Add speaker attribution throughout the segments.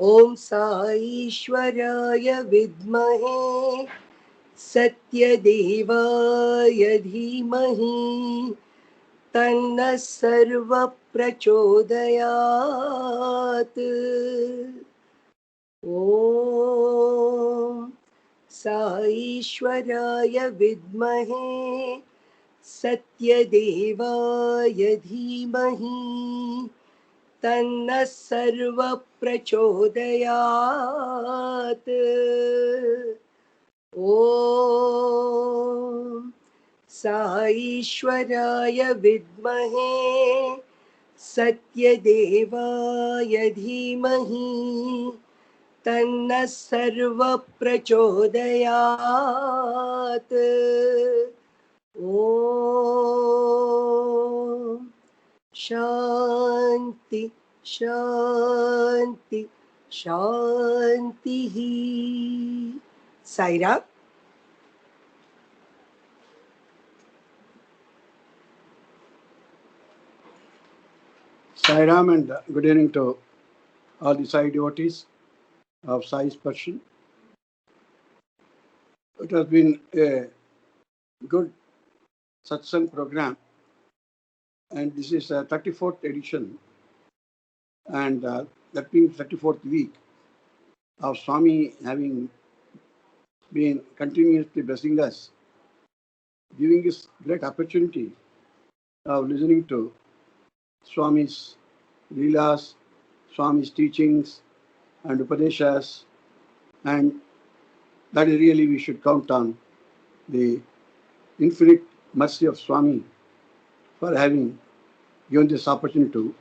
Speaker 1: ॐ साईश्वराय विद्महे सत्यदेवाय धीमहि तन्नः सर्वः प्रचोदयात्। ॐ साईश्वराय विद्महे सत्यदेवाय धीमहि तन्नः सर्वः प्रचोदयात्। ॐ साईश्वराय विद्महे सत्यदेवाय धीमहि तन्नः सर्वः प्रचोदयात्। ॐ शान्ति शान्ति शान्तिः। Sairam.
Speaker 2: Sai Ram and good evening to all the Sai devotees of Sai Sparshan. It has been a good satsang program, and this is a 34th edition, and that means 34th week of Swami having been continuously blessing us, giving us great opportunity of listening to Swami's Leelas, Swami's teachings and Upadeshas, and that is really we should count on the infinite mercy of Swami for having given this opportunity to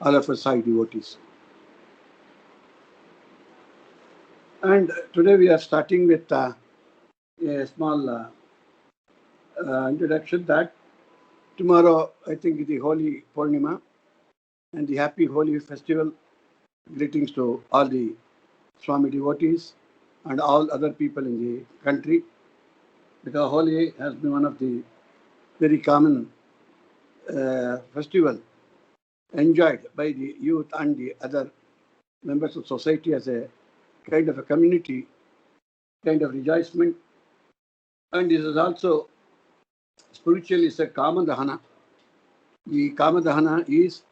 Speaker 2: all of us Sai devotees. And today we are starting with a small introduction that tomorrow I think is the Holy Purnima and the happy Holy Festival. Greetings to all the Swami devotees and all other people in the country, because Holi has been one of the very common festival enjoyed by the youth and the other members of society as a kind of a community, kind of rejoicement. And this is also spiritually is a Kama Dahana. The Kama Dahana is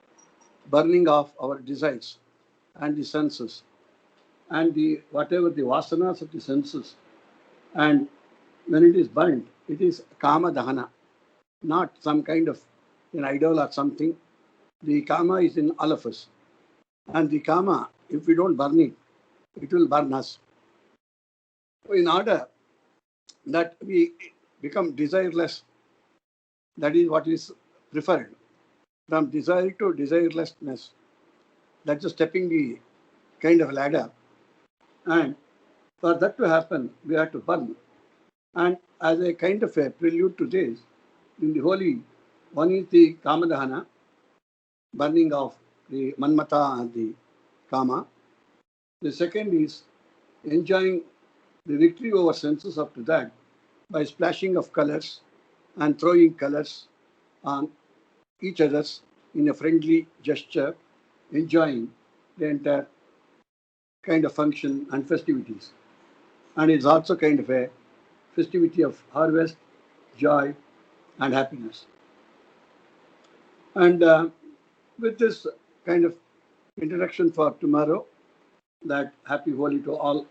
Speaker 2: burning off our desires and the senses and the whatever the vasanas of the senses. And when it is burned, it is Kama Dahana, not some kind of an idol or something. The Kama is in all of us. And the Kama, if we don't burn it, it will burn us. In order that we become desireless, that is what is preferred. From desire to desirelessness, that's just stepping the kind of ladder. And for that to happen, we have to burn. And as a kind of a prelude to this, in the holy, one is the Kamadahana, burning of the Manmata and the Kama. The second is enjoying the victory over senses after that by splashing of colors and throwing colors on each other's in a friendly gesture, enjoying the entire kind of function and festivities. And it's also kind of a festivity of harvest, joy, and happiness. And with this kind of introduction for tomorrow, that happy Holi to all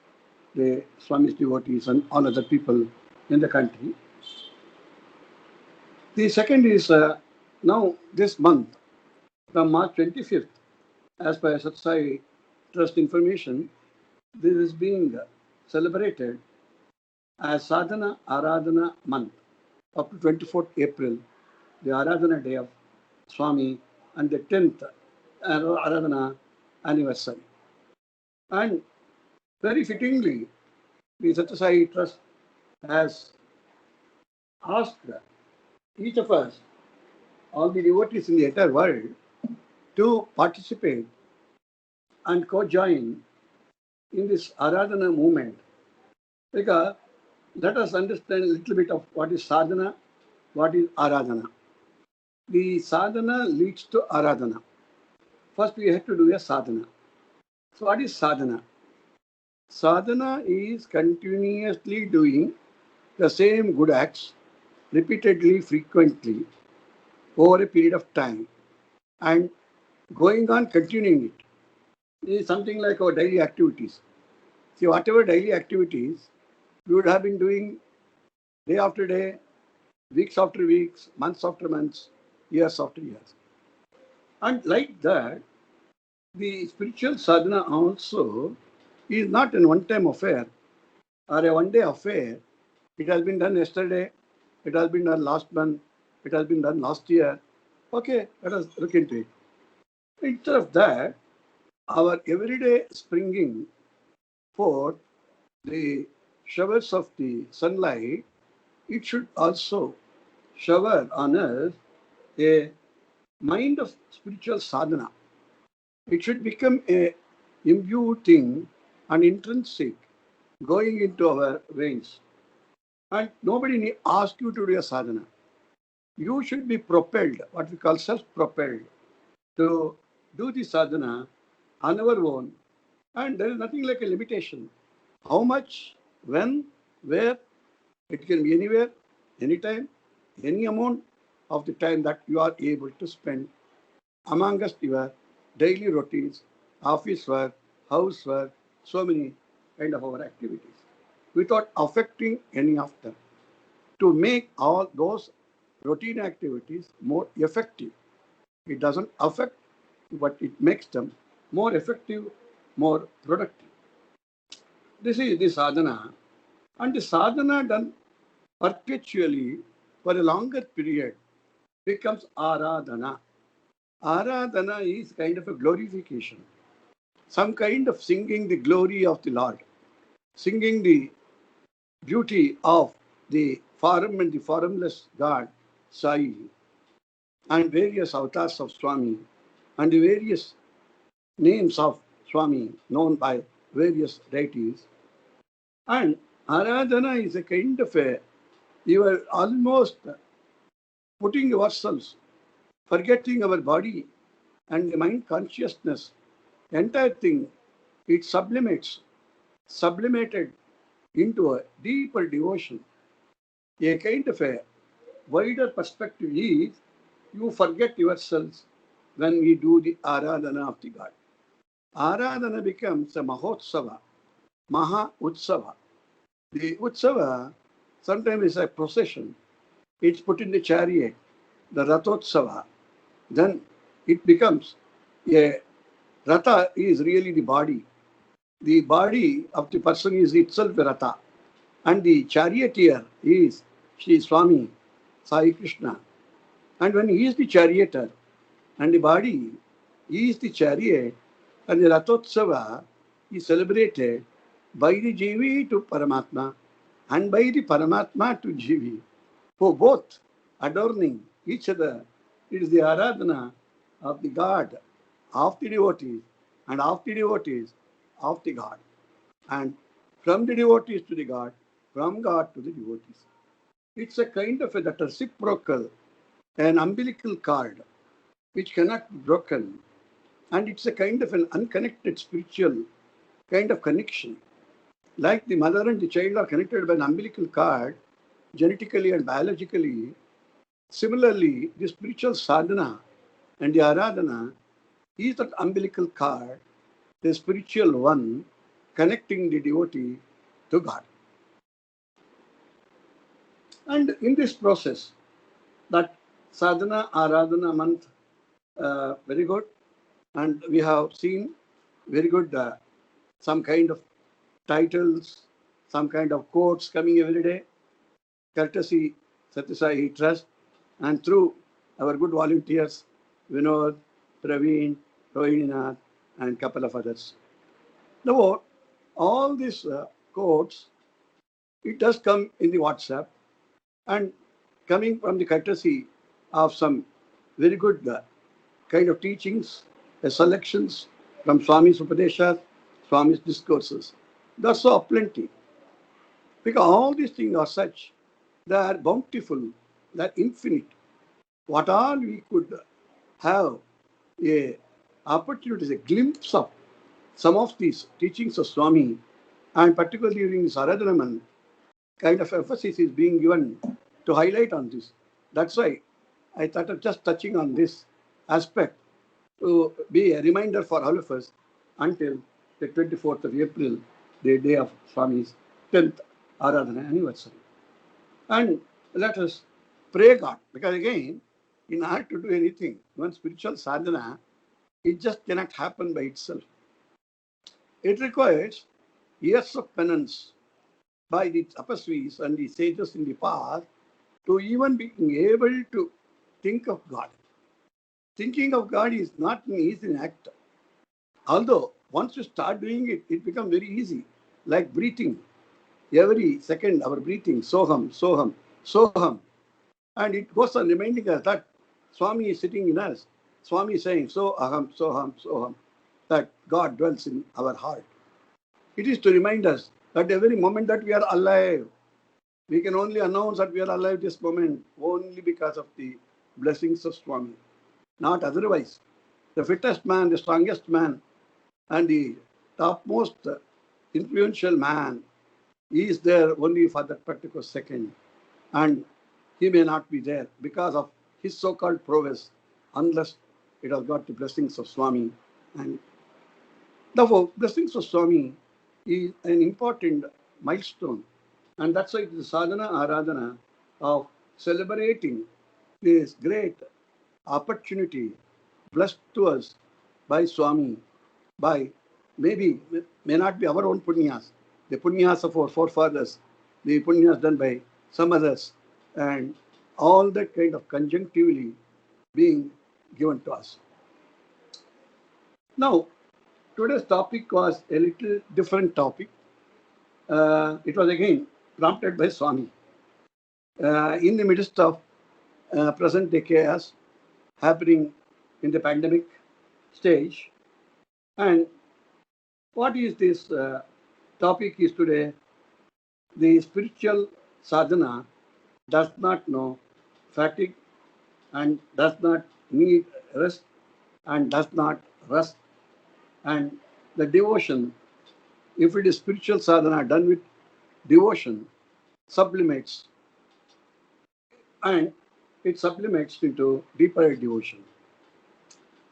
Speaker 2: the Swami's devotees and all other people in the country. The second is now this month, from March 25th, as per Satsai Trust information, this is being celebrated as Sadhana Aradhana month up to 24th April, the Aradhana day of Swami, and the 10th Aradhana anniversary. And very fittingly, the Satsai Trust has asked each of us, all the devotees in the entire world, to participate and co-join in this Aradhana movement. Because let us understand a little bit of what is sadhana, what is Aradhana. The sadhana leads to Aradhana. First, we have to do a sadhana. So what is sadhana? Sadhana is continuously doing the same good acts repeatedly, frequently, over a period of time, and going on continuing it. It is something like our daily activities. See, whatever daily activities we would have been doing day after day, weeks after weeks, months after months, years after years. And like that, the spiritual sadhana also is not a one-time affair or a one-day affair. It has been done yesterday, it has been done last month, it has been done last year. Okay, let us look into it. Instead of that, our everyday springing forth the showers of the sunlight, it should also shower on us a mind of spiritual sadhana. It should become a imbued thing and intrinsic going into our veins. And nobody need ask you to do a sadhana. You should be propelled, what we call self-propelled, to do the sadhana on our own. And there is nothing like a limitation. How much, when, where, it can be anywhere, anytime, any amount of the time that you are able to spend amongst your daily routines, office work, housework, so many kind of our activities, without affecting any of them, to make all those routine activities more effective. It doesn't affect, but it makes them more effective, more productive. This is the sadhana, and the sadhana done perpetually for a longer period becomes aradhana. Aradhana is kind of a glorification, some kind of singing the glory of the Lord, singing the beauty of the form and the formless God, Sai, and various avatars of Swami, and the various names of Swami known by various deities. And Aradhana is a kind of a, you are almost putting yourselves, forgetting our body and the mind consciousness, entire thing, it sublimated into a deeper devotion. A kind of a wider perspective is you forget yourselves when we do the Aradhana of the God. Aradhana becomes a Mahotsava, Maha Utsava. The Utsava sometimes is a procession. It's put in the chariot, the Rathotsava. Then it becomes a Ratha is really the body. The body of the person is itself a Ratha. And the charioteer is Sri Swami Sai Krishna. And when he is the charioteer and the body is the chariot, and the Rathotsava is celebrated by the Jivi to Paramatma and by the Paramatma to Jivi, for both adorning each other. It is the Aradhana of the God, of the devotees, and of the devotees, of the God. And from the devotees to the God, from God to the devotees. It's a kind of that reciprocal, an umbilical cord which cannot be broken. And it's a kind of an unconnected spiritual kind of connection. Like the mother and the child are connected by an umbilical cord, genetically and biologically, similarly, the spiritual sadhana and the aradhana is that umbilical cord, the spiritual one, connecting the devotee to God. And in this process, that sadhana, aradhana month, very good. And we have seen very good some kind of titles, some kind of quotes coming every day, courtesy Satyasai Trust, and through our good volunteers, Vinod, Praveen, Rohininath, and a couple of others. Now, all these quotes, it does come in the WhatsApp and coming from the courtesy of some very good kind of teachings, selections from Swami's Upadeshas, Swami's discourses. That's so plenty. Because all these things are such, they are bountiful, they are infinite. What all we could have a opportunity, a glimpse of some of these teachings of Swami, and particularly during this Aradhanaman, kind of emphasis is being given to highlight on this. That's why I thought of just touching on this aspect to be a reminder for all of us until the 24th of April, the day of Swami's 10th Aradhana anniversary. And let us pray God, because again, in order to do anything, one spiritual sadhana, it just cannot happen by itself. It requires years of penance by the tapasvis and the sages in the past to even being able to think of God. Thinking of God is not an easy act. Although once you start doing it, it becomes very easy, like breathing. Every second, our breathing, soham, soham, soham. And it goes on reminding us that Swami is sitting in us. Swami is saying, so aham, soham, soham, that God dwells in our heart. It is to remind us that every moment that we are alive, we can only announce that we are alive this moment only because of the blessings of Swami, not otherwise. The fittest man, the strongest man, and the topmost influential man is there only for that particular second. And he may not be there because of his so-called prowess, unless it has got the blessings of Swami. And therefore, blessings of Swami is an important milestone. And that's why it is sadhana aradhana of celebrating this great opportunity blessed to us by Swami, by maybe, may not be our own punyas, the punyas of our forefathers, the punyas done by some others, and all that kind of conjunctively being given to us. Now, today's topic was a little different topic. It was again prompted by Swami. In the midst of present day chaos happening in the pandemic stage, and what is this topic is today? The spiritual sadhana does not know fatigue and does not need rest and does not rest. And the devotion, if it is spiritual sadhana done with devotion, sublimates, and it sublimates into deeper devotion.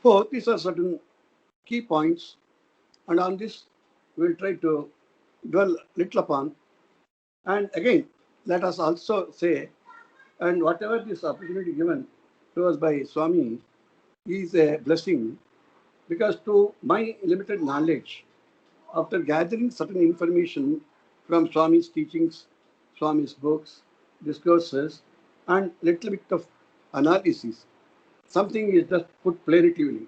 Speaker 2: So these are certain key points, and on this we'll try to dwell little upon. And again, let us also say, and whatever this opportunity given to us by Swami is a blessing, because to my limited knowledge, after gathering certain information from Swami's teachings, Swami's books, discourses, and little bit of analysis, something is just put plaintively.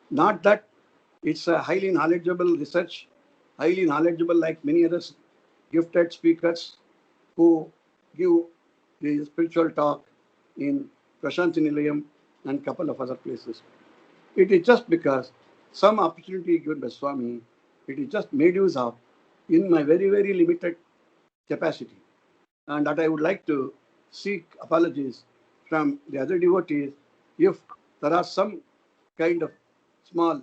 Speaker 2: Not that it's a highly knowledgeable research, highly knowledgeable like many other gifted speakers who give the spiritual talk in Prashanti Nilayam and couple of other places. It is just because some opportunity given by Swami, it is just made use of in my very, very limited capacity. And that I would like to seek apologies from the other devotees if there are some kind of small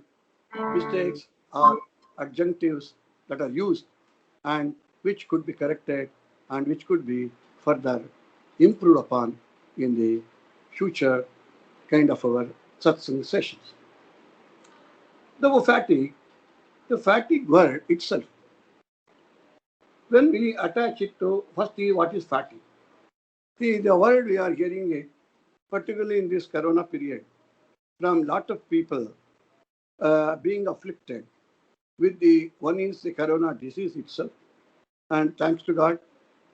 Speaker 2: mistakes or adjunctives that are used and which could be corrected and which could be further improved upon in the future kind of our satsang sessions. The fatigue word itself, when we attach it to, firstly, what is fatigue? See, the word we are hearing it, particularly in this corona period, from lot of people being afflicted with one is the corona disease itself. And thanks to God,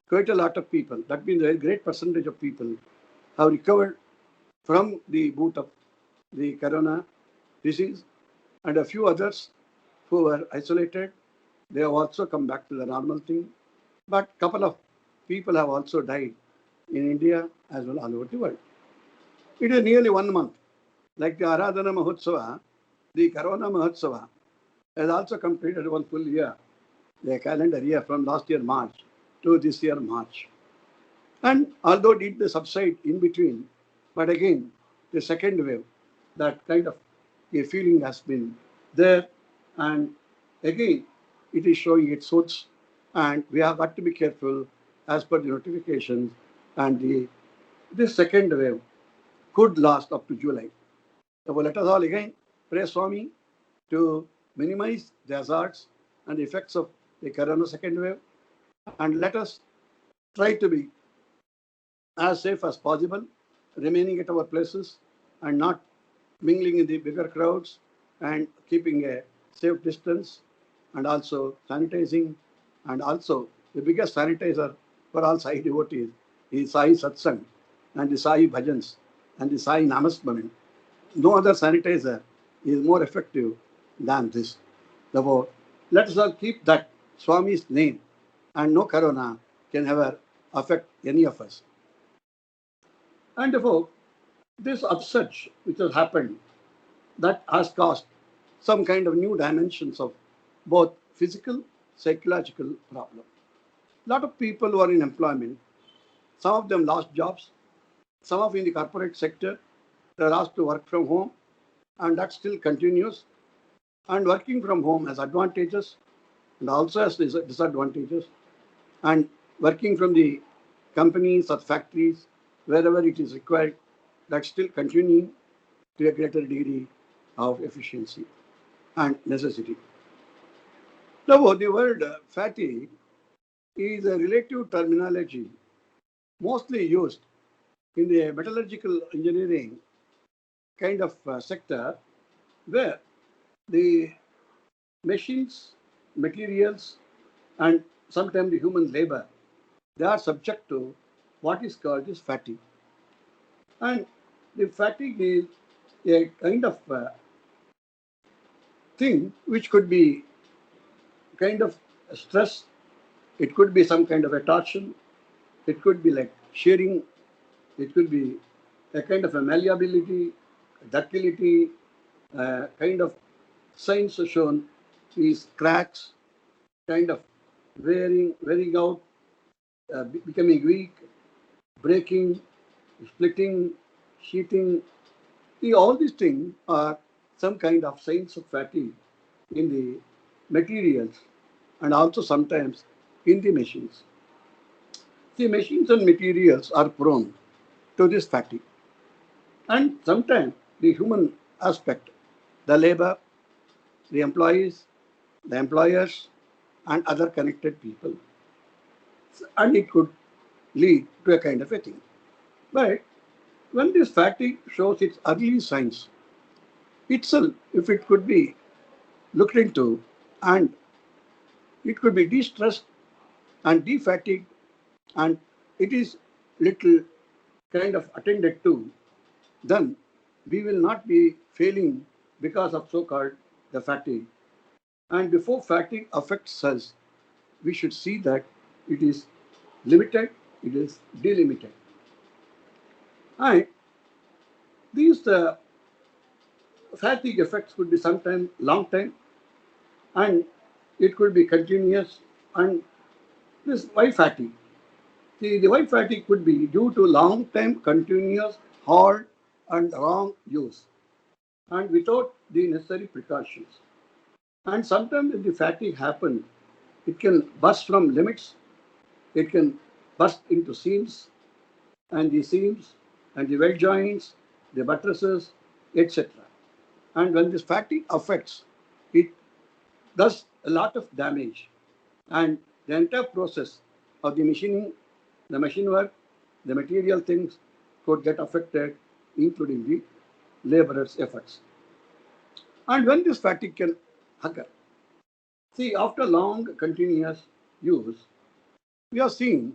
Speaker 2: quite a lot of people, that means a great percentage of people have recovered from the boot of the corona disease, and a few others who were isolated, they have also come back to the normal thing. But a couple of people have also died in India as well all over the world. It is nearly 1 month. Like the Aradhana Mahotsava, the Corona Mahotsava has also completed 1 full year, the calendar year from last year March to this year March. And although it did subside in between, but again, the second wave, that kind of a feeling has been there, and Again, it is showing its hoods, and we have got to be careful as per the notifications. And this second wave could last up to July. So let us all again pray Swami to minimize the hazards and the effects of the corona second wave, and let us try to be as safe as possible, remaining at our places and not mingling in the bigger crowds and keeping a safe distance, and also sanitizing. And also, the biggest sanitizer for all Sai devotees is Sai Satsang and the Sai Bhajans and the Sai Namasmaran. No other sanitizer is more effective than this. Therefore, let us all keep that Swami's name, and no corona can ever affect any of us. And therefore, this upsurge which has happened, that has caused some kind of new dimensions of both physical, psychological problem. A lot of people who are in employment, some of them lost jobs, some of in the corporate sector, they are asked to work from home, and that still continues. And working from home has advantages and also has disadvantages. And working from the companies or factories, wherever it is required, that's still continuing to a greater degree of efficiency and necessity. Now, the word fatigue is a relative terminology mostly used in the metallurgical engineering kind of sector, where the machines, materials, and sometimes the human labor, they are subject to what is called as fatigue. And the fatigue is a kind of thing which could be kind of stress, it could be some kind of a torsion, it could be like shearing, it could be a kind of a malleability, ductility, kind of signs are shown is cracks, kind of wearing out, becoming weak, breaking, splitting, sheeting. All these things are some kind of signs of fatigue in the materials and also sometimes in the machines. The machines and materials are prone to this fatigue. And sometimes the human aspect, the labor, the employees, the employers, and other connected people. And it could lead to a kind of a thing. But when this fatigue shows its early signs, itself, if it could be looked into and it could be de-stressed and de-fatigued, and it is little kind of attended to, then we will not be failing because of so-called the fatigue. And before fatigue affects us, we should see that it is limited, it is delimited. And these fatigue effects could be sometimes long time, and it could be continuous. And this why fatigue? See, the why fatigue could be due to long time continuous hard and wrong use and without the necessary precautions. And sometimes if the fatigue happens, it can burst from limits, it can burst into seams, and the seams and the weld joints, the buttresses, etc. And when this fatigue affects, it does a lot of damage. And the entire process of the machining, the machine work, the material things could get affected, including the laborers' efforts. And when this fatigue can occur, see, after long continuous use, we have seen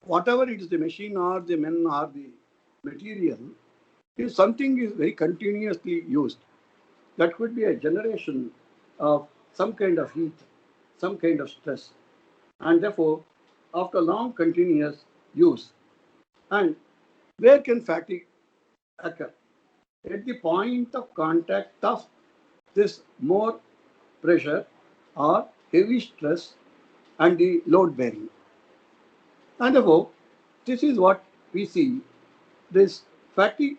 Speaker 2: whatever it is the machine or the men or the material, if something is very continuously used, that could be a generation of some kind of heat, some kind of stress. And therefore, after long continuous use, and where can fatigue occur? At the point of contact of this more pressure or heavy stress and the load bearing. And therefore, this is what we see, this fatigue.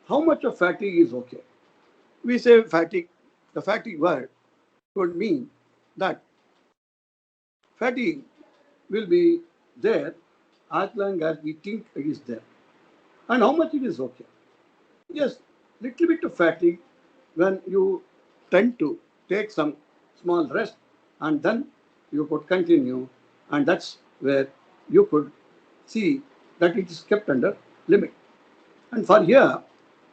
Speaker 2: How much of fatigue is okay? We say fatigue, the fatigue word would mean that fatigue will be there as long as we think it is there. And how much it is okay. Yes, little bit of fatigue when you tend to take some small rest and then you could continue, and that's where you could see that it is kept under limit. And for here,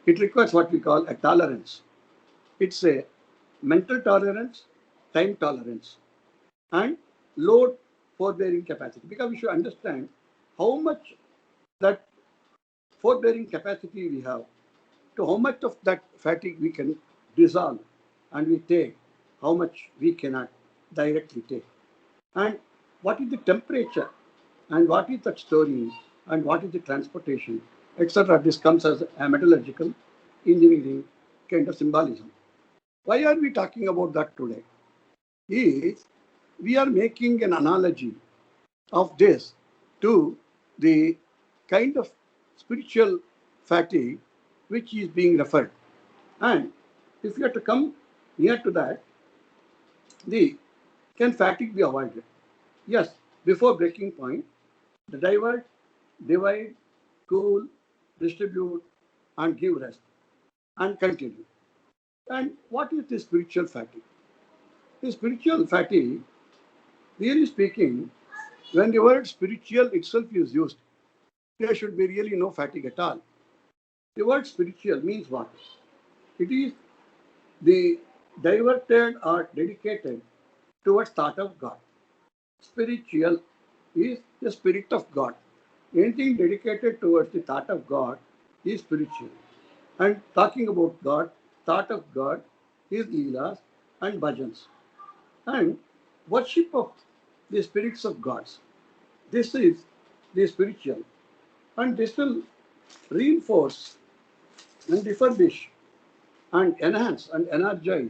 Speaker 2: it requires what we call a tolerance. It's a mental tolerance, time tolerance, and load forbearing capacity. Because we should understand how much that forbearing capacity we have, to how much of that fatigue we can dissolve and we take, how much we cannot directly take. And what is the temperature, and what is that storing, and what is the transportation, etc. This comes as a metallurgical engineering kind of symbolism. Why are we talking about that today? Is we are making an analogy of this to the kind of spiritual fatigue which is being referred. And if you have to come near to that, the can fatigue be avoided? Yes, before breaking point, the divert, divide, cool, distribute, and give rest, and continue. And what is the spiritual fatigue? The spiritual fatigue, really speaking, when the word spiritual itself is used, there should be really no fatigue at all. The word spiritual means what? It is the diverted or dedicated towards thought of God. Spiritual is the spirit of God. Anything dedicated towards the thought of God is spiritual. And talking about God, thought of God is Leelas and Bhajans. And worship of the spirits of gods. This is the spiritual. And this will reinforce and refurbish and enhance and energize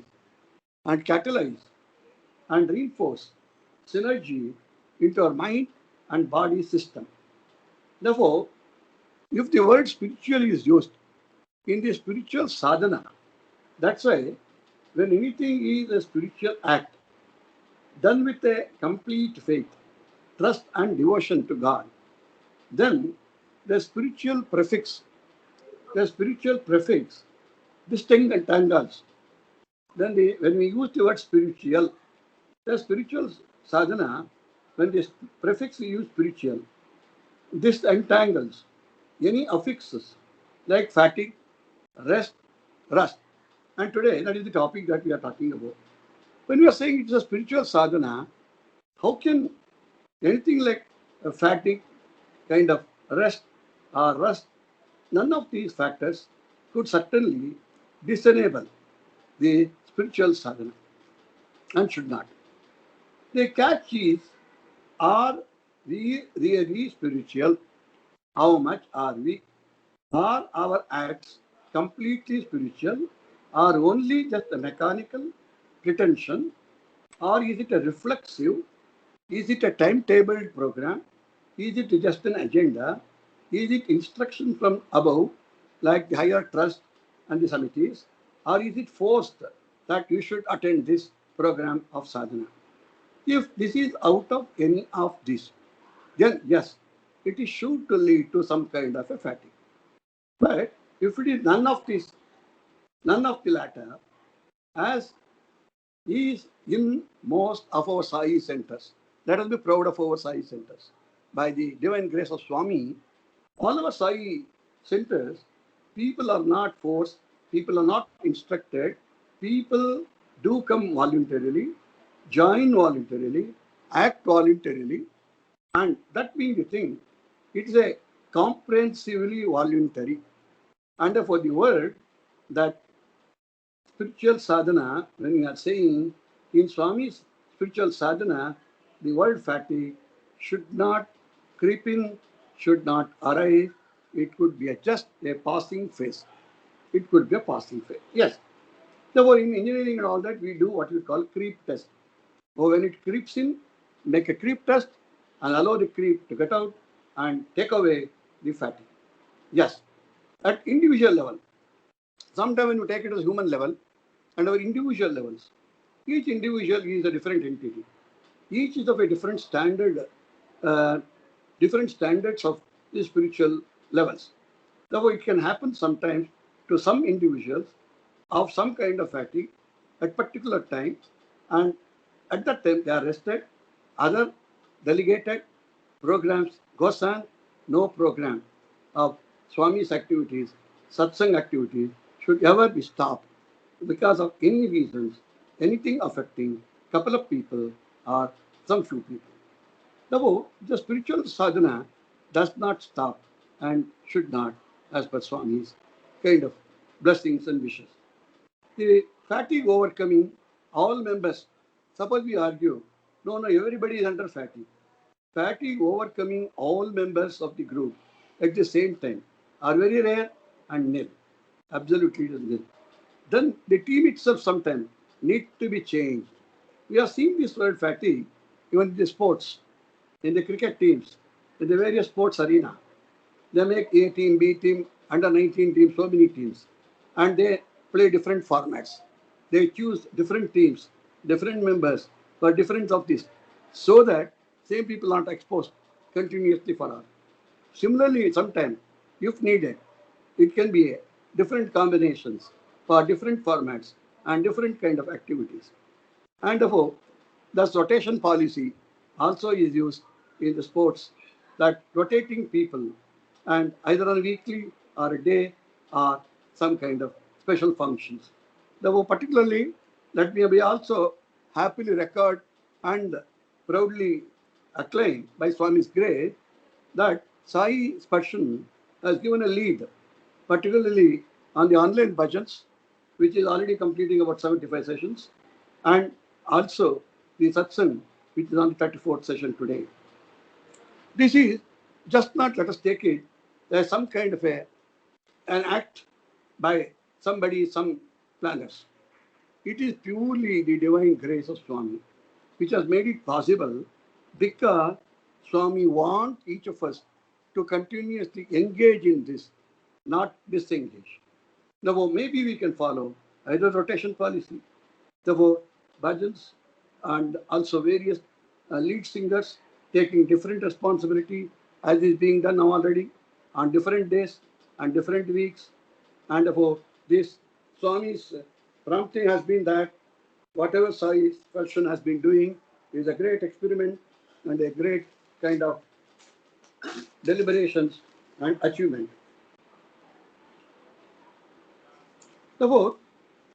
Speaker 2: and catalyze and reinforce synergy into our mind and body system. Therefore, if the word spiritual is used in the spiritual sadhana, that's why when anything is a spiritual act done with a complete faith, trust, and devotion to God, then the spiritual prefix, this thing entangles. Then when we use the word spiritual, the spiritual sadhana, when this prefix we use spiritual, this entangles any affixes like fatigue, rest, rust. And today, that is the topic that we are talking about. When we are saying it's a spiritual sadhana, how can anything like a fatigue, kind of rest or rust, none of these factors could certainly disenable the spiritual sadhana and should not. The catch is, are we really spiritual? How much are we? Are our acts completely spiritual, or only just a mechanical pretension, or is it a reflexive? Is it a timetabled program? Is it just an agenda? Is it instruction from above, like the higher trust and the samitis? Or is it forced that you should attend this program of sadhana? If this is out of any of this, then yes, it is sure to lead to some kind of a fatigue. But if it is none of this, none of the latter, as is in most of our Sai centers, let us be proud of our Sai centers. By the divine grace of Swami, all our Sai centers, people are not forced, people are not instructed, people do come voluntarily, join voluntarily, act voluntarily, and that being the thing, it is a comprehensively voluntary. And for the word that spiritual sadhana, when we are saying in Swami's spiritual sadhana, the word fatigue should not creep in, should not arise. It could be just a passing phase. It could be a passing phase. Yes. Therefore, in engineering and all that, we do what we call creep test. Or when it creeps in, make a creep test and allow the creep to get out and take away the fatigue. Yes. At individual level, sometimes when you take it as human level and our individual levels, Each individual is a different entity. Each is of a different standard, different standards of the spiritual levels. Therefore, it can happen sometimes to some individuals of some kind of fatigue at particular time, and at that time they are rested. Other delegated programs goes on. No program of Swami's activities, satsang activities should ever be stopped because of any reasons, anything affecting couple of people or some few people. Therefore, the spiritual sadhana does not stop and should not, as per Swami's kind of blessings and wishes. The fatigue overcoming all members. Suppose we argue, no, everybody is under fatigue. Fatigue overcoming all members of the group at the same time are very rare and nil. Absolutely it is nil. Then the team itself sometimes need to be changed. We have seen this word fatigue even in the sports, in the cricket teams, in the various sports arena. They make A team, B team, under 19 teams, so many teams. And they play different formats. They choose different teams, different members for different of this, so that same people aren't exposed continuously for all. Similarly, sometimes, if needed, it can be different combinations for different formats and different kind of activities. And therefore, thus rotation policy also is used in the sports, that rotating people and either on a weekly or a day or some kind of special functions. Therefore, particularly, let me be also happily record and proudly acclaimed by Swami's grace that Sai Sparshan has given a lead, particularly on the online bhajans, which is already completing about 75 sessions, and also the satsang, which is on the 34th session today. This is just not, let us take it as some kind of an act by somebody, some planners. It is purely the divine grace of Swami which has made it possible, because Swami wants each of us to continuously engage in this, not disengage. Therefore, maybe we can follow either rotation policy, therefore bhajans, and also various lead singers taking different responsibility, as is being done now already on different days and different weeks. And therefore, this Swami's prompting has been that whatever Sai Sparshan has been doing is a great experiment and a great kind of deliberations and achievement. Therefore,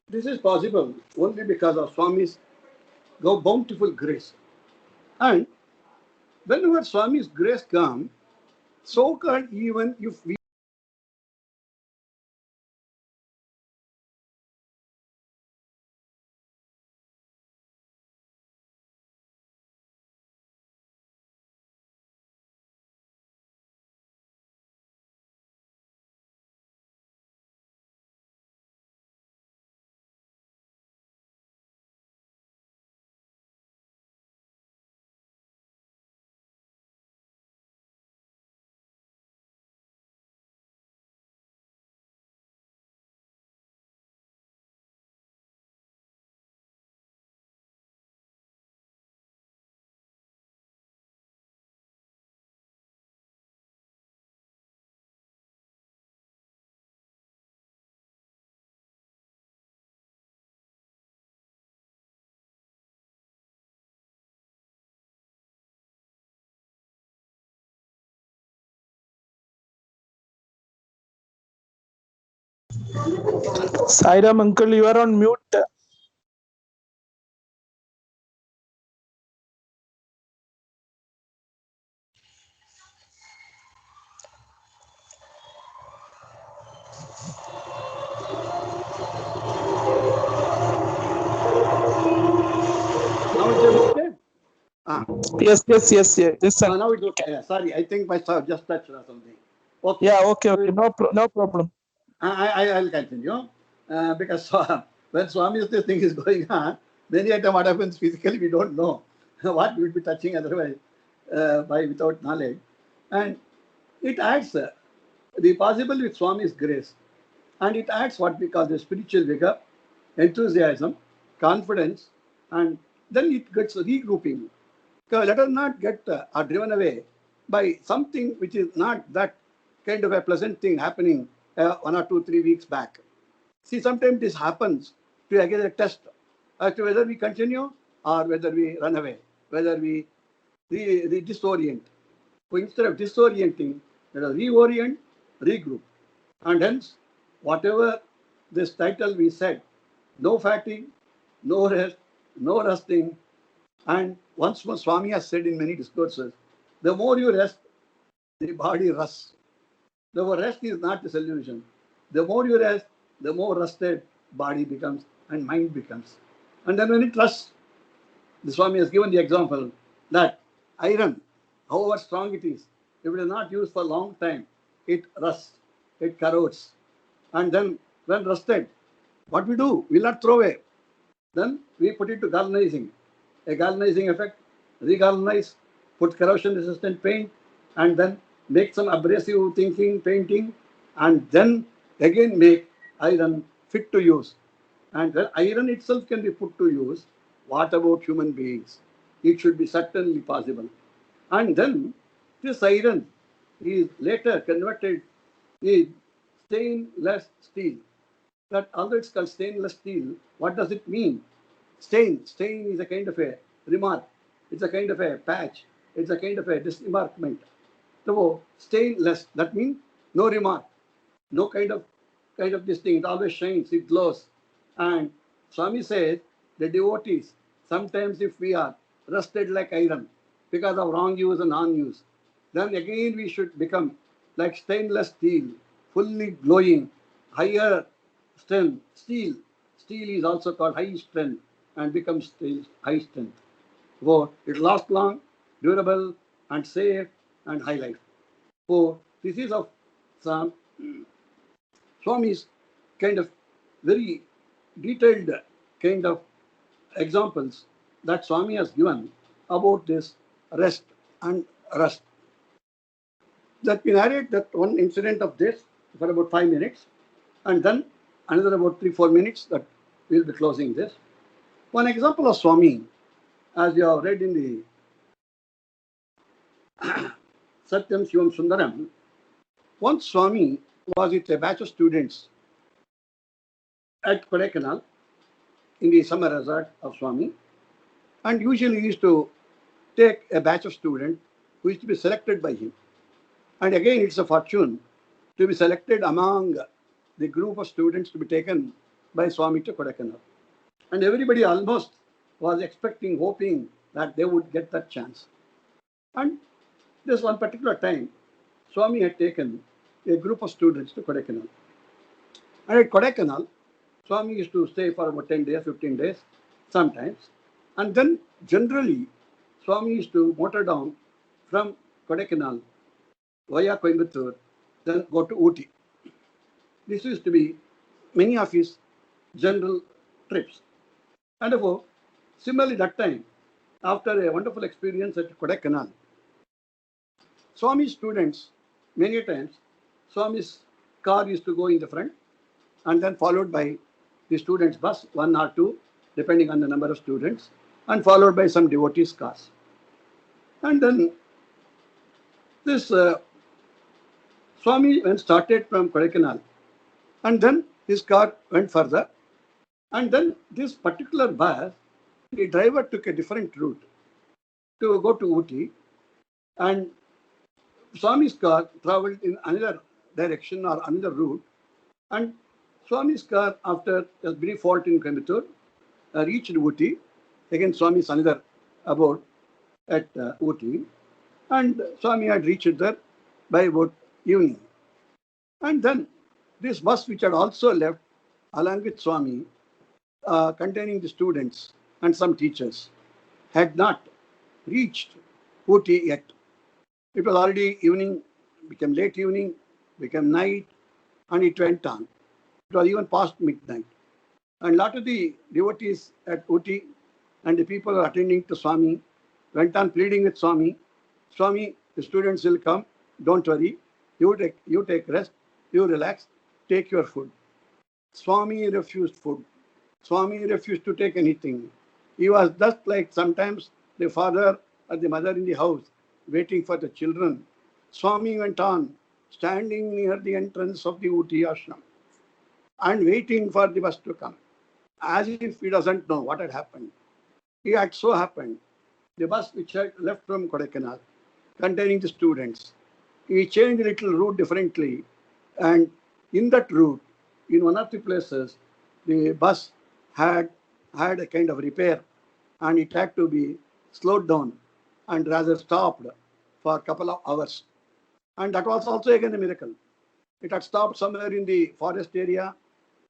Speaker 2: this is possible only because of Swami's bountiful grace. And whenever Swami's grace comes, so-called even if we
Speaker 3: Sairam uncle, you are on mute.
Speaker 2: now it's okay.
Speaker 3: Yes. Yes, sir.
Speaker 2: Now it's okay. Yeah, sorry, I think my son just touched or something. Okay.
Speaker 3: Yeah, okay. No problem.
Speaker 2: I'll continue because when Swami's this thing is going on, many a time what happens physically we don't know what we will be touching otherwise by without knowledge, and it adds the possible with Swami's grace, and it adds what we call the spiritual vigor, enthusiasm, confidence, and then it gets regrouping. So let us not get are driven away by something which is not that kind of a pleasant thing happening 1 or 2, 3 weeks back. See, sometimes this happens to again a test as to whether we continue or whether we run away, whether we disorient. So instead of disorienting, let us reorient, regroup. And hence, whatever this title we said, no fatigue, no rest, no resting. And once more, Swami has said in many discourses, the more you rest, the body rests. The rest is not the solution. The more you rest, the more rested body becomes and mind becomes. And then when it rests, the Swami has given the example that iron, however strong it is, if it is not used for a long time, it rusts, it corrodes. And then when rusted, what we do? We will not throw away. Then we put it to galvanizing. A galvanizing effect, regalvanize, put corrosion-resistant paint, and then make some abrasive painting, and then again make iron fit to use. And when iron itself can be put to use, what about human beings? It should be certainly possible. And then this iron is later converted in stainless steel. That although it's called stainless steel, what does it mean? Stain is a kind of a remark. It's a kind of a patch. It's a kind of a disremarkment. So stainless, that means no remark, no kind of this thing. It always shines, it glows. And Swami says the devotees, sometimes if we are rusted like iron because of wrong use and non-use, then again we should become like stainless steel, fully glowing, higher strength. Steel is also called high strength and becomes high strength. So it lasts long, durable, and safe, and high life. So this is of some Swami's kind of very detailed kind of examples that Swami has given about this rest and rust. Let me narrate that one incident of this for about 5 minutes, and then another about 3-4 minutes that we'll be closing this. One example of Swami, as you have read in the Satyam Shivam Sundaram, once Swami was with a batch of students at Kodaikanal in the summer resort of Swami, and usually he used to take a batch of students who used to be selected by him. And again, it's a fortune to be selected among the group of students to be taken by Swami to Kodaikanal. And everybody almost was expecting, hoping that they would get that chance. And this one particular time, Swami had taken a group of students to Kodaikanal. And at Kodaikanal, Swami used to stay for about 10 days, 15 days, sometimes. And then generally, Swami used to motor down from Kodaikanal via Coimbatore, then go to Ooty. This used to be many of his general trips. And therefore, similarly that time, after a wonderful experience at Kodaikanal, Swami's students, many times, Swami's car used to go in the front and then followed by the students' bus, 1 or 2, depending on the number of students, and followed by some devotees' cars. And then this Swami went started from Kodaikanal, and then his car went further, and then this particular bus, the driver took a different route to go to Ooty, and Swami's car traveled in another direction or another route, and Swami's car, after a brief halt in Coimbatore, reached Ooty. Again, Swami's another abode at Ooty, and Swami had reached there by about evening. And then this bus, which had also left along with Swami, containing the students and some teachers, had not reached Ooty yet. It was already evening, became late evening, became night, and it went on. It was even past midnight. And a lot of the devotees at Ooty and the people attending to Swami went on pleading with Swami, Swami, the students will come, don't worry, you take rest, you relax, take your food. Swami refused food. Swami refused to take anything. He was just like sometimes the father or the mother in the house waiting for the children. Swami went on, standing near the entrance of the Uti ashram and waiting for the bus to come, as if he doesn't know what had happened. It had so happened, the bus which had left from Kodaikanal, containing the students, he changed a little route differently, and in that route, in one of the places, the bus had a kind of repair, and it had to be slowed down and rather stopped for a couple of hours. And that was also again a miracle. It had stopped somewhere in the forest area,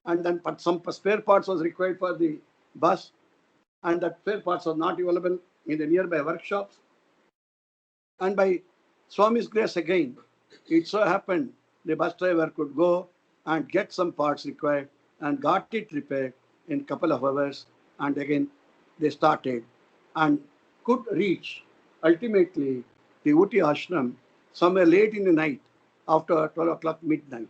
Speaker 2: and then some spare parts was required for the bus, and that spare parts was not available in the nearby workshops. And by Swami's grace again, it so happened the bus driver could go and get some parts required and got it repaired in a couple of hours. And again, they started and could reach ultimately the Uti ashram somewhere late in the night after 12 o'clock midnight.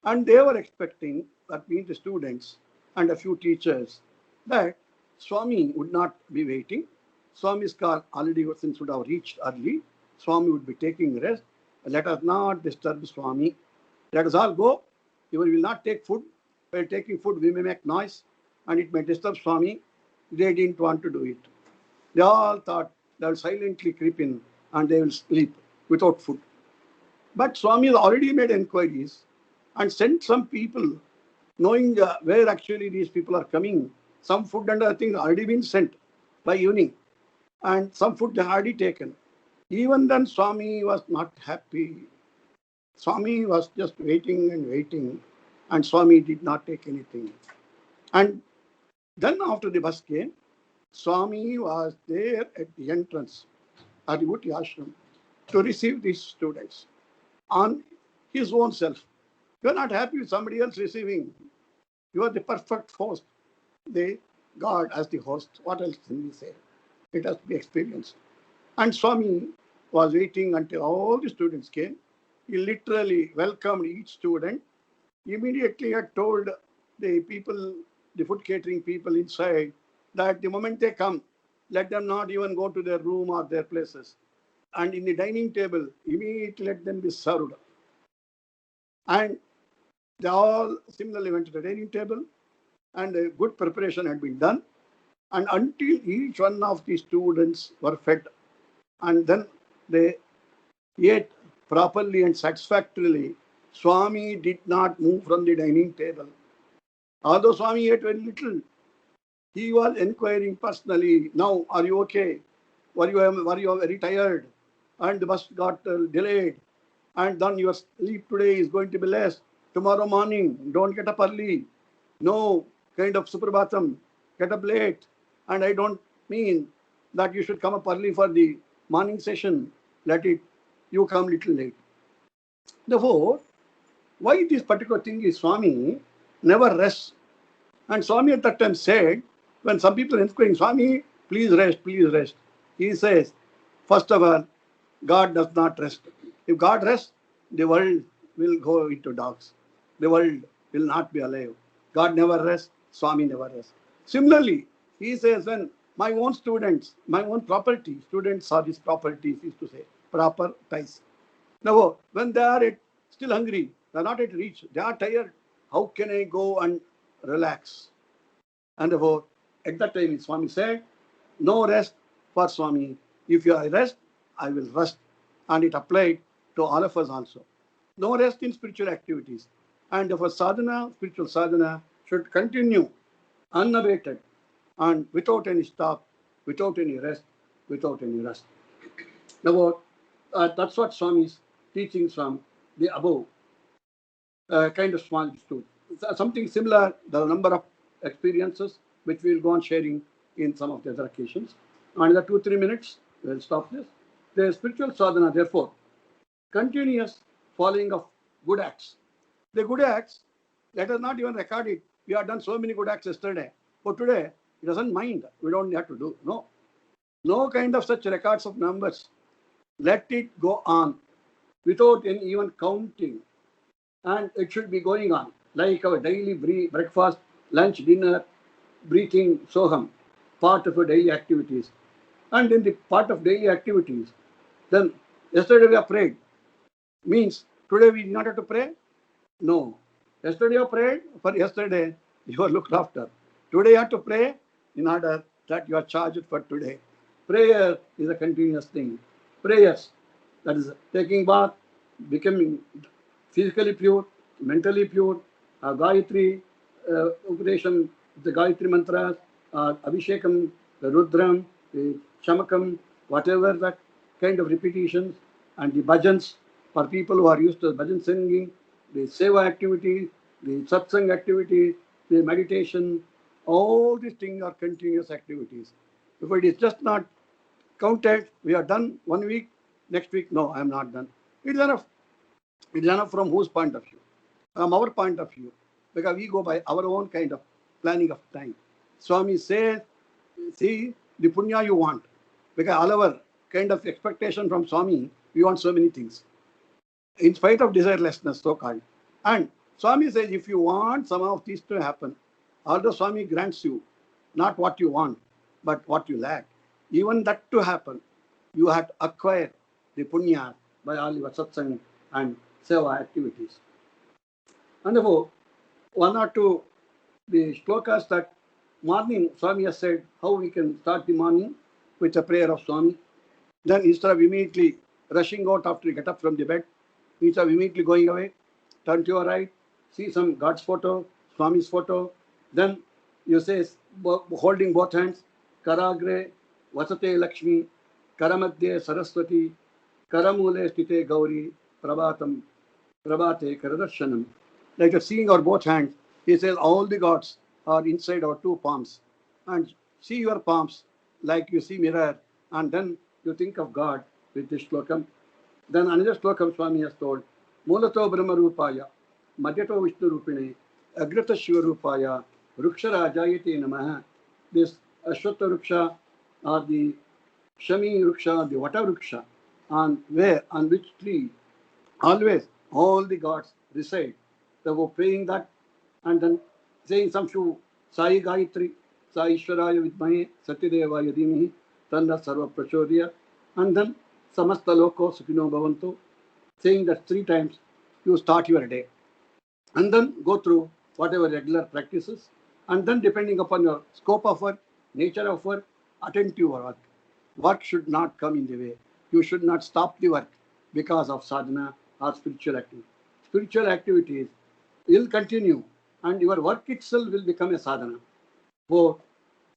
Speaker 2: And they were expecting, that means the students and a few teachers, that Swami would not be waiting. Swami's car already since would have reached early. Swami would be taking rest. Let us not disturb Swami. Let us all go. We will not take food. While taking food, we may make noise and it may disturb Swami. They didn't want to do it. They all thought they will silently creep in and they will sleep without food. But Swami has already made inquiries and sent some people, knowing where actually these people are coming. Some food and other things already been sent by evening, and some food they already taken. Even then, Swami was not happy. Swami was just waiting and waiting, and Swami did not take anything. And then after the bus came, Swami was there at the entrance at the Uti ashram to receive these students on his own self. You are not happy with somebody else receiving. You are the perfect host. The God as the host. What else can we say? It has to be experienced. And Swami was waiting until all the students came. He literally welcomed each student. Immediately had told the people, the food catering people inside, that the moment they come, let them not even go to their room or their places. And in the dining table, immediately let them be served. And they all similarly went to the dining table, and a good preparation had been done. And until each one of the students were fed, and then they ate properly and satisfactorily, Swami did not move from the dining table. Although Swami ate very little, he was inquiring personally, now, are you okay? Were you very tired? And the bus got delayed. And then your sleep today is going to be less. Tomorrow morning, don't get up early. No kind of suprabhatam, get up late. And I don't mean that you should come up early for the morning session. Let it, you come little late. Therefore, why this particular thing is Swami never rests. And Swami at that time said, when some people are inquiring, Swami, please rest, please rest. He says, first of all, God does not rest. If God rests, the world will go into dogs. The world will not be alive. God never rests, Swami never rests. Similarly, he says, when my own students, my own property, students are his properties, he used to say, proper ties. Now, when they are still hungry, they are not at reach, they are tired, how can I go and relax? And therefore, at that time, Swami said, no rest for Swami. If you rest, I will rest. And it applied to all of us also. No rest in spiritual activities. And therefore, sadhana, spiritual sadhana, should continue unabated and without any stop, without any rest, without any rest. Now, that's what Swami's teachings from the above kind of small stood. Something similar, there are a number of experiences which we will go on sharing in some of the other occasions. Another 2-3 minutes, we will stop this. The spiritual sadhana, therefore, continuous following of good acts. The good acts, let us not even record it. We have done so many good acts yesterday. But today, it doesn't mind. We don't have to do. No. No kind of such records of numbers. Let it go on without any even counting. And it should be going on like our daily breakfast, lunch, dinner, breathing, soham. part of your daily activities. And in the part of daily activities, then yesterday we have prayed. Means today we did not have to pray? No. Yesterday you prayed, for yesterday you are looked after. Today you have to pray in order that you are charged for today. Prayer is a continuous thing. Prayers, that is taking bath, becoming physically pure, mentally pure, Gayatri, Upadesham, the Gayatri mantras, Abhishekam, the Rudram, the Chamakam, whatever that kind of repetitions, and the bhajans for people who are used to bhajan singing, the seva activity, the satsang activity, the meditation, all these things are continuous activities. If it is just not counted, we are done 1 week, next week, no, I am not done. It is enough. It is enough from whose point of view? From our point of view, because we go by our own kind of planning of time. Swami says, see the punya you want, because all our kind of expectation from Swami, we want so many things, in spite of desirelessness, so called. And Swami says, if you want some of these to happen, although Swami grants you not what you want, but what you lack, even that to happen, you have to acquire the punya by all your satsang and seva activities. And therefore, one or two the shlokas that morning Swami has said how we can start the morning with a prayer of Swami. Then instead of immediately rushing out after you get up from the bed, instead of immediately going away, turn to your right, see some God's photo, Swami's photo. Then you say, holding both hands, Karagre Vasate Lakshmi, Karamadhye Saraswati, Karamule Stite Gauri, Prabhatam, Prabhate Karadarshanam. Like seeing our both hands, he says all the gods are inside our two palms. And see your palms like you see mirror, and then you think of God with this shlokam. Then another shlokam Swami has told, Mulato Brahma Rupaya, Madhyato Vishnu Rupine, Agrata Shiva Rupaya, Ruksha Rajayate Namaha. This Ashwata Ruksha or the Shami Ruksha, the Vata Ruksha, on which tree always all the gods reside. They were praying that, and then saying some few Sai Gayatri, Sai Ishwaraya Vidmahe, Satyadevaya Dhimahi, Tanna Sarva Prachodya, and then Samasta Loko Sukhino Bhavantu, saying that 3 times you start your day. And then go through whatever regular practices, and then depending upon your scope of work, nature of work, attend to your work. Work should not come in the way. You should not stop the work because of sadhana or spiritual activity. Spiritual activities will continue, and your work itself will become a sadhana. For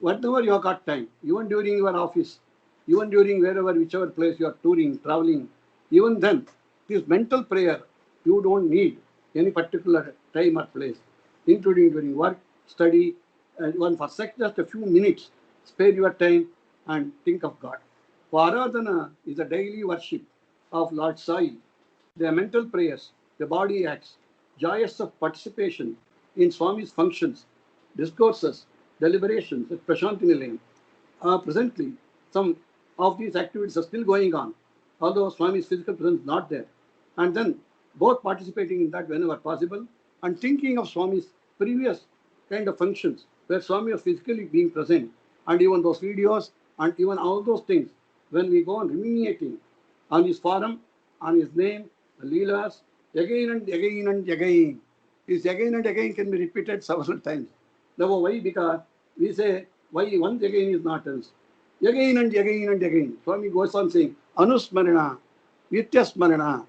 Speaker 2: whatever you have got time, even during your office, even during whichever place you are touring, traveling, even then, this mental prayer, you don't need any particular time or place, including during work, study, and even for just a few minutes, spare your time and think of God. For Aradhana is a daily worship of Lord Sai. Their mental prayers, the body acts, joyous of participation in Swami's functions, discourses, deliberations at Prashanti Nilayam. Presently, some of these activities are still going on, although Swami's physical presence is not there. And then both participating in that whenever possible and thinking of Swami's previous kind of functions where Swami was physically being present, and even those videos and even all those things, when we go on ruminating on his form, on his name, the Leelas, again and again and again. This again and again can be repeated several times. Now, why? Because we say, why once again is not else. Again and again and again. Swami goes on saying, Anusmarana, Nityasmarana,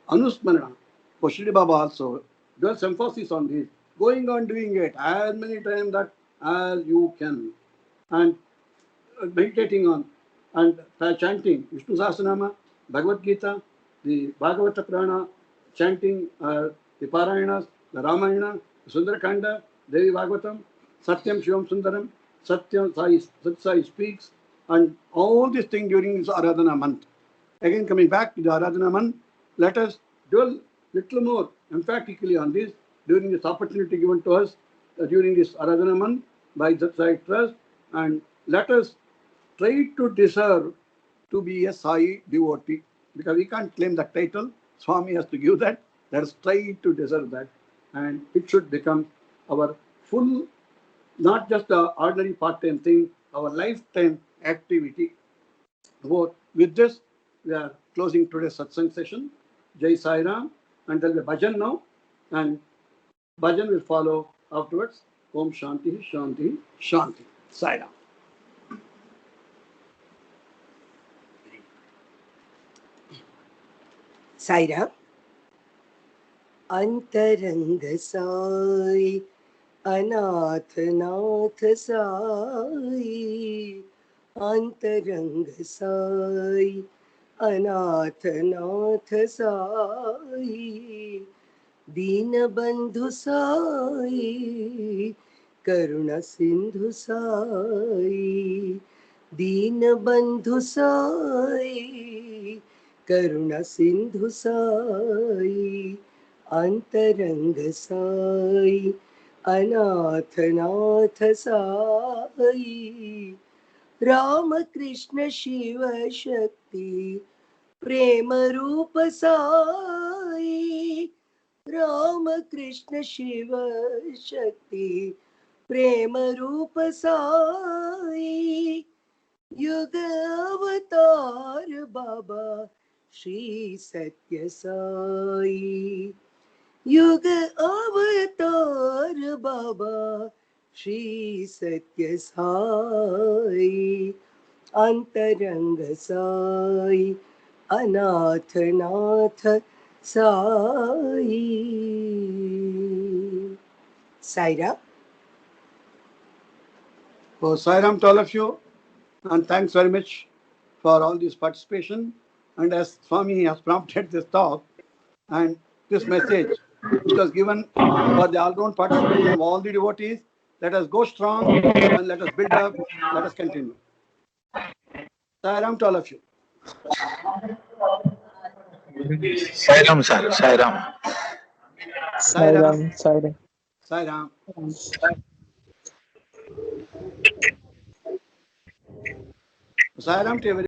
Speaker 2: Anusmarana. For Shri Baba also, there's emphasis on this. Going on doing it as many times that as you can. And meditating on and chanting Vishnu Sahasranama, Bhagavad Gita, the Bhagavata Purana, chanting the Parayanas, the Ramayana, the Sundarakanda, Devi Bhagavatam, Satyam Shivam Sundaram, Satyam Sat Sai speaks, and all these things during this Aradhana month. Again, coming back to the Aradhana month, let us dwell little more emphatically on this during this opportunity given to us during this Aradhana month by Sat Sai Trust, and let us try to deserve to be a Sai devotee, because we can't claim that title. Swami has to give that. Let us try to deserve that, and it should become our full, not just an ordinary part-time thing, our lifetime activity. With this, we are closing today's satsang session. Jai Sai Ram. And there will be bhajan now, and bhajan will follow afterwards. Om Shanti, Shanti, Shanti. Sai Ram.
Speaker 1: Saira. Antarang Sai, Anath Nath Sai. Antarang Sai, Anath Nath Sai. Deenabandhu Sai, Karuna Sindhu Sai. Deenabandhu Sai, Karuna Sindhu Sai. Antarang Sai, Anath Nath Sai. Rama Krishna Shiva Shakti, Prema Rupa Sai. Rama Krishna Shiva Shakti, Prema Rupa Sai. Yuga Avatar Baba Shri Satya Sai. Yuga Avatar Baba Shri Satya Sai. Antarang Sai, Anath Nath Sai. Saira.
Speaker 2: So Sai Ram to all of you, and thanks very much for all this participation. And as Swami has prompted this talk and this message, which was given for the all-round participation of all the devotees, let us go strong and let us build up, let us continue. Sai Ram to all of you.
Speaker 4: Sai Ram, sir. Sai Ram.
Speaker 2: Sai Ram.
Speaker 3: Sai Ram.
Speaker 2: Sai Ram. Sai Ram to everyone.